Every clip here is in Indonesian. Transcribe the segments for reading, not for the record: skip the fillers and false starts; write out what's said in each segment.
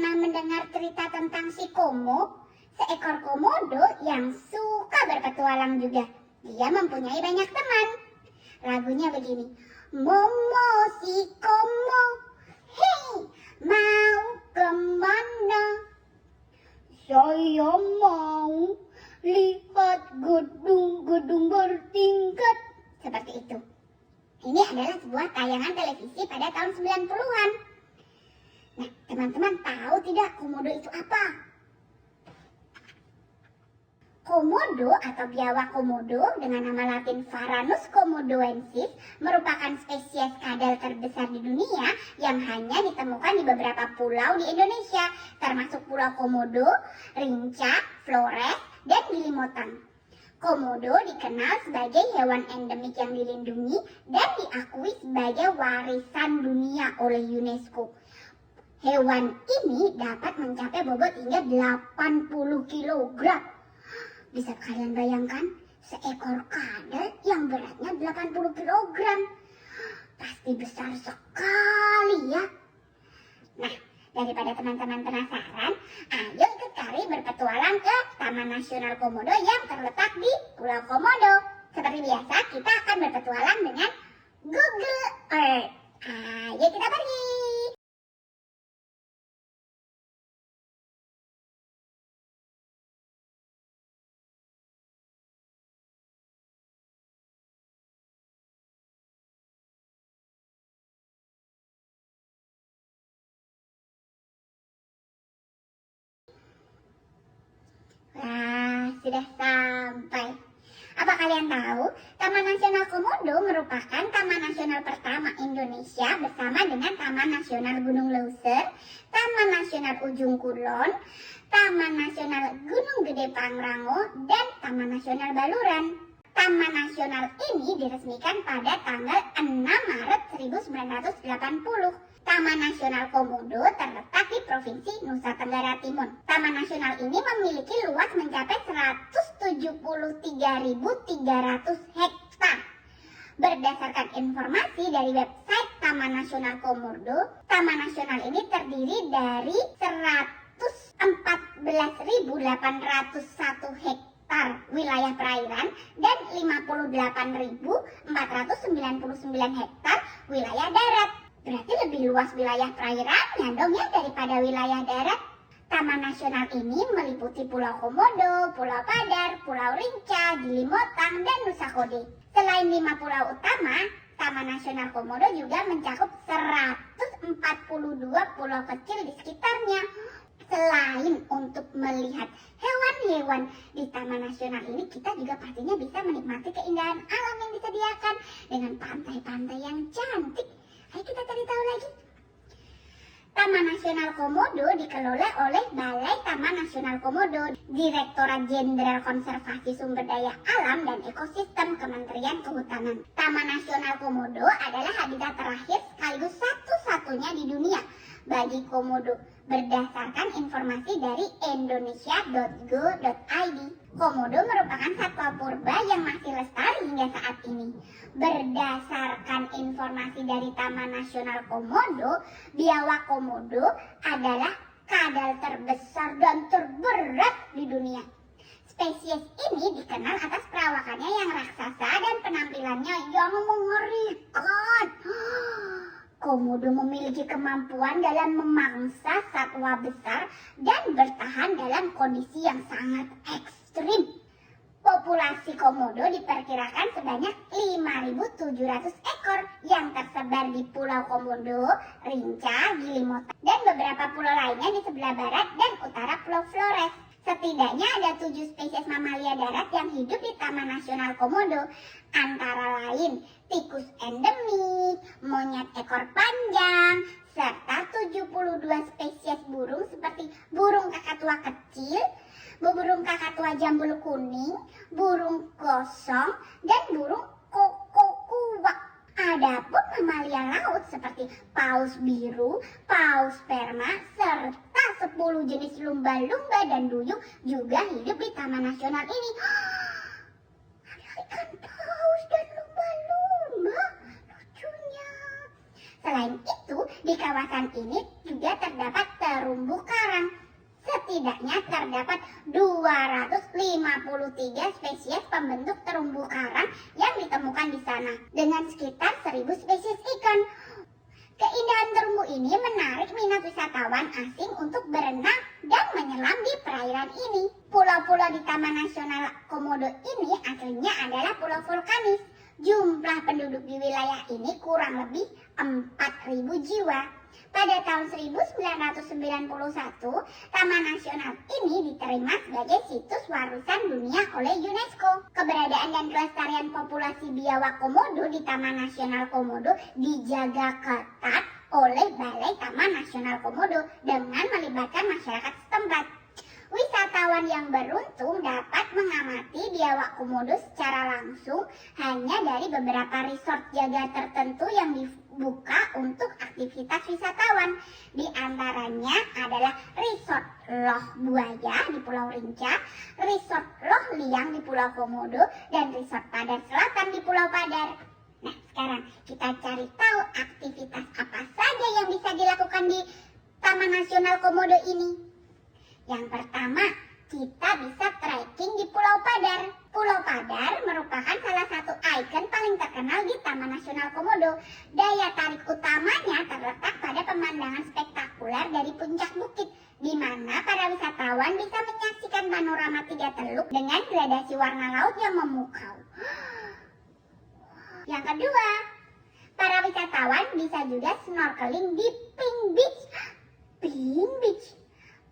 pernah mendengar cerita tentang si Komo? Seekor komodo yang suka berpetualang juga. Dia mempunyai banyak teman. Lagunya begini. Momo si Komo, hei, mau kemana? Saya mau lihat gedung-gedung bertingkat. Seperti itu. Ini adalah sebuah tayangan televisi pada tahun 90-an. Nah, teman-teman tahu tidak komodo itu apa? Komodo atau biawak komodo dengan nama latin Varanus komodoensis merupakan spesies kadal terbesar di dunia yang hanya ditemukan di beberapa pulau di Indonesia, termasuk Pulau Komodo, Rinca, Flores, dan Gili Motang. Komodo dikenal sebagai hewan endemik yang dilindungi dan diakui sebagai warisan dunia oleh UNESCO. Hewan ini dapat mencapai bobot hingga 80 kg. Bisa kalian bayangkan seekor kadal yang beratnya 80 kg. Pasti besar sekali ya. Nah, daripada teman-teman penasaran, ayo ikut kami berpetualang ke Taman Nasional Komodo yang terletak di Pulau Komodo. Seperti biasa, kita akan berpetualang dengan Google Earth. Ayo kita pergi. Wah, sudah sampai. Apa kalian tahu, Taman Nasional Komodo merupakan taman nasional pertama Indonesia bersama dengan Taman Nasional Gunung Leuser, Taman Nasional Ujung Kulon, Taman Nasional Gunung Gede Pangrango, dan Taman Nasional Baluran. Taman nasional ini diresmikan pada tanggal 6 Maret 1980. Taman Nasional Komodo terletak di Provinsi Nusa Tenggara Timur. Taman nasional ini memiliki luas mencapai 173.300 hektar. Berdasarkan informasi dari website Taman Nasional Komodo, Taman Nasional ini terdiri dari 114.801 hektar wilayah perairan dan 58.499 hektar wilayah darat. Berarti lebih luas wilayah perairannya dong ya daripada wilayah darat. Taman nasional ini meliputi Pulau Komodo, Pulau Padar, Pulau Rinca, Gili Motang, dan Nusa Kode. Selain 5 pulau utama, Taman Nasional Komodo juga mencakup 142 pulau kecil di sekitarnya. Selain untuk melihat hewan-hewan di Taman Nasional ini, kita juga pastinya bisa menikmati keindahan alam yang disediakan dengan pantai-pantai yang cantik. Ayo kita cari tahu lagi. Taman Nasional Komodo dikelola oleh Balai Taman Nasional Komodo, Direktorat Jenderal Konservasi Sumber Daya Alam dan Ekosistem Kementerian Kehutanan. Taman Nasional Komodo adalah habitat terakhir sekaligus satu-satunya di dunia bagi komodo berdasarkan informasi dari indonesia.go.id. Komodo merupakan satwa purba yang masih lestari hingga saat ini. Berdasarkan informasi dari Taman Nasional Komodo, biawak komodo adalah kadal terbesar dan terberat di dunia. Spesies ini dikenal atas perawakannya yang raksasa dan penampilannya yang mengerikan. Komodo memiliki kemampuan dalam memangsa satwa besar dan bertahan dalam kondisi yang sangat ekstrim. Populasi komodo diperkirakan sebanyak 5.700 ekor yang tersebar di Pulau Komodo, Rinca, Gili Motang, dan beberapa pulau lainnya di sebelah barat dan utara Pulau Flores. Setidaknya ada 7 spesies mamalia darat yang hidup di Taman Nasional Komodo, antara lain tikus endemik, monyet ekor panjang, serta 72 spesies burung seperti burung kakatua kecil, burung kakatua jambul kuning, burung gosong, dan burung koko kuak. Adapun mamalia laut seperti paus biru, paus sperma, serta 10 jenis lumba-lumba dan duyung juga hidup di Taman Nasional ini. Ada ikan paus dan lumba-lumba, lucunya. Selain itu, di kawasan ini juga terdapat terumbu karang. Setidaknya terdapat 253 spesies pembentuk terumbu karang yang ditemukan di sana, dengan sekitar 1000 spesies ikan. Keindahan terumbu ini menarik minat wisatawan asing untuk berenang dan menyelam di perairan ini. Pulau-pulau di Taman Nasional Komodo ini aslinya adalah pulau vulkanis. Jumlah penduduk di wilayah ini kurang lebih 4.000 jiwa. Pada tahun 1991, Taman Nasional ini diterima sebagai situs warisan dunia oleh UNESCO. Keberadaan dan kelestarian populasi biawak komodo di Taman Nasional Komodo dijaga ketat oleh Balai Taman Nasional Komodo dengan melibatkan masyarakat setempat. Wisatawan yang beruntung dapat mengamati biawak komodo secara langsung hanya dari beberapa resort jaga tertentu yang dibuka untuk aktivitas wisatawan. Di antaranya adalah Resort Loh Buaya di Pulau Rinca, Resort Loh Liang di Pulau Komodo, dan Resort Padar Selatan di Pulau Padar. Nah, sekarang kita cari tahu aktivitas apa saja yang bisa dilakukan di Taman Nasional Komodo ini. Yang pertama, kita bisa trekking di Pulau Padar. Pulau Padar merupakan salah satu ikon paling terkenal di Taman Nasional Komodo. Daya tarik utamanya terletak pada pemandangan spektakuler dari puncak bukit, di mana para wisatawan bisa menyaksikan panorama 3 teluk dengan gradasi warna laut yang memukau. Yang kedua, para wisatawan bisa juga snorkeling di Pink Beach. Pink Beach.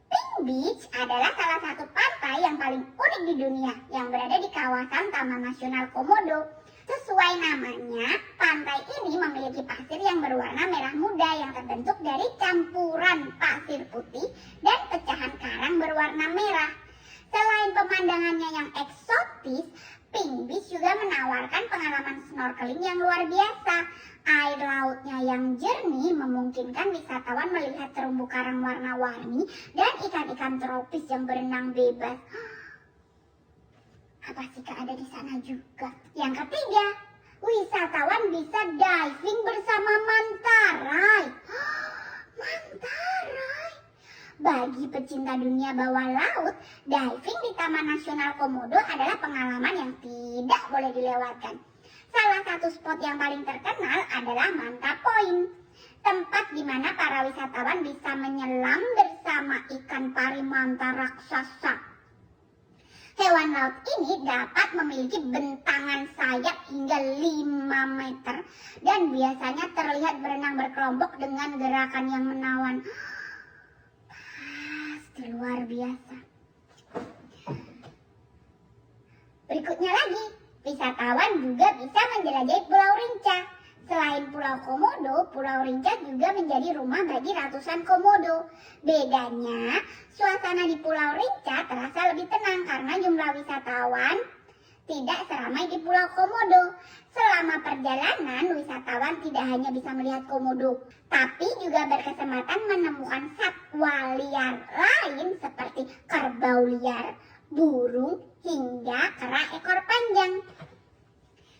Pink Beach adalah salah satu pantai yang paling unik di dunia yang berada di kawasan Taman Nasional Komodo. Sesuai namanya, pantai ini memiliki pasir yang berwarna merah muda yang terbentuk dari campuran pasir putih dan pecahan karang berwarna merah. Selain pemandangannya yang eksotis, Pink Beach juga menawarkan pengalaman snorkeling yang luar biasa. Air lautnya yang jernih memungkinkan wisatawan melihat terumbu karang warna-warni dan ikan-ikan tropis yang berenang bebas. Apa sih Kak ada di sana juga? Yang ketiga, wisatawan bisa diving bersama mantarai. Mantarai. Bagi pecinta dunia bawah laut, diving di Taman Nasional Komodo adalah pengalaman yang tidak boleh dilewatkan. Salah satu spot yang paling terkenal adalah Manta Point, tempat di mana para wisatawan bisa menyelam bersama ikan pari manta raksasa. Hewan laut ini dapat memiliki bentangan sayap hingga 5 meter dan biasanya terlihat berenang berkelompok dengan gerakan yang menawan. Pasti luar biasa. Berikutnya lagi, wisatawan juga bisa menjelajahi Pulau Rinca. Selain Pulau Komodo, Pulau Rinca juga menjadi rumah bagi ratusan komodo. Bedanya, suasana di Pulau Rinca terasa lebih tenang karena jumlah wisatawan tidak seramai di Pulau Komodo. Selama perjalanan, wisatawan tidak hanya bisa melihat komodo, tapi juga berkesempatan menemukan satwa liar lain seperti kerbau liar, burung, hingga kera ekor panjang.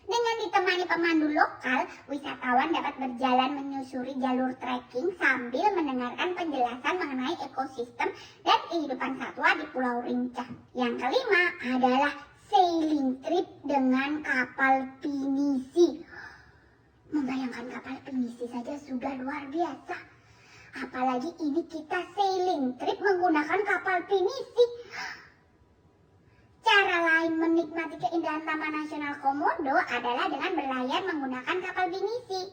Dengan ditemani pemandu lokal, wisatawan dapat berjalan menyusuri jalur trekking sambil mendengarkan penjelasan mengenai ekosistem dan kehidupan satwa di Pulau Rinca. Yang kelima adalah sailing trip dengan kapal pinisi. Membayangkan kapal pinisi saja sudah luar biasa. Apalagi ini kita sailing trip menggunakan kapal pinisi. Cara lain menikmati keindahan Taman Nasional Komodo adalah dengan berlayar menggunakan kapal pinisi.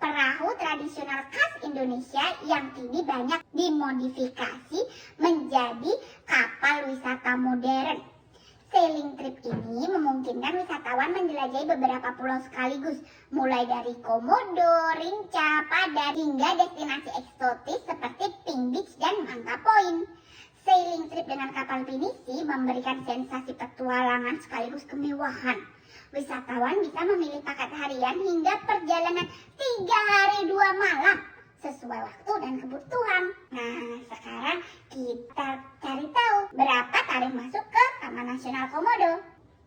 Perahu tradisional khas Indonesia yang kini banyak dimodifikasi menjadi kapal wisata modern. Sailing trip ini memungkinkan wisatawan menjelajahi beberapa pulau sekaligus, mulai dari Komodo, Rinca, Padar, hingga destinasi eksotis seperti Pink Beach dan Manta Point. Sailing trip dengan kapal pinisi memberikan sensasi petualangan sekaligus kemewahan. Wisatawan bisa memilih paket harian hingga perjalanan 3 hari 2 malam sesuai waktu dan kebutuhan. Nah, sekarang kita cari tahu berapa tarif masuk ke Taman Nasional Komodo.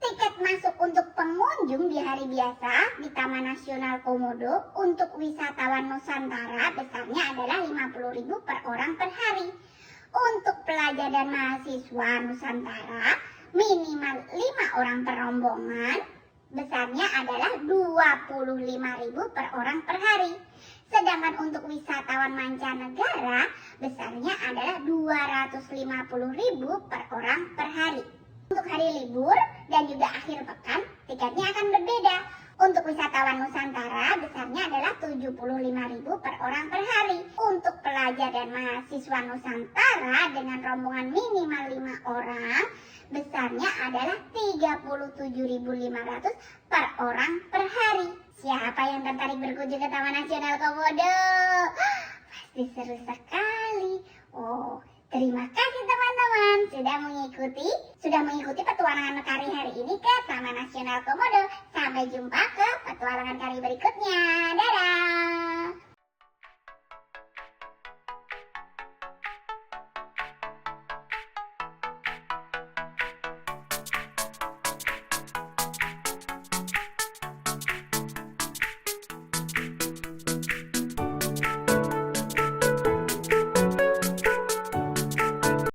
Tiket masuk untuk pengunjung di hari biasa di Taman Nasional Komodo untuk wisatawan Nusantara besarnya adalah 50.000 per orang per hari. Untuk pelajar dan mahasiswa Nusantara minimal 5 orang per rombongan besarnya adalah 25.000 per orang per hari. Sedangkan untuk wisatawan mancanegara besarnya adalah 250.000 per orang per hari. Untuk hari libur dan juga akhir pekan, tiketnya akan berbeda. Untuk wisatawan Nusantara besarnya adalah 75.000 per orang per hari. Untuk pelajar dan mahasiswa Nusantara dengan rombongan minimal 5 orang besarnya adalah 37.500 per orang per hari. Siapa yang tertarik berkunjung ke Taman Nasional Komodo? Pasti seru sekali. Oh, terima kasih teman-teman sudah mengikuti petualangan kari hari ini ke Taman Nasional Komodo. Sampai jumpa ke petualangan kari berikutnya. Dadah!